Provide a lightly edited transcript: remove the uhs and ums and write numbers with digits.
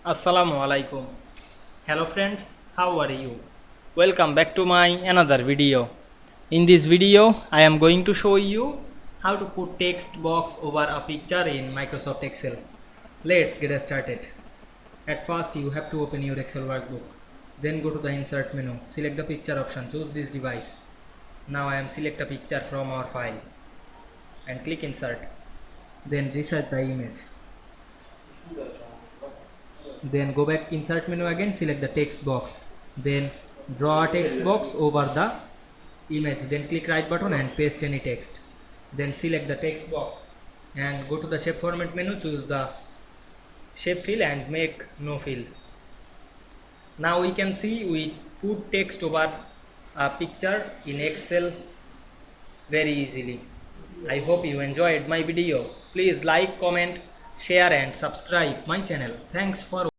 Assalamu Walaikum. Hello friends, how are you? Welcome back to my another video. In this video, I am going to show you how to put text box over a picture in Microsoft Excel. Let's get started. At first, you have to open your Excel workbook. Then go to the insert menu, select the picture option, choose this device. Now I am select a picture from our file and click insert. Then research the image. Then go back insert menu again, select the text box, then draw a text box over the image, then click right button and paste any text, then select the text box and go to the shape format menu, choose the shape fill and make no fill. Now we can see we put text over a picture in Excel very easily. I hope you enjoyed my video. Please like, comment, share and subscribe my channel. Thanks for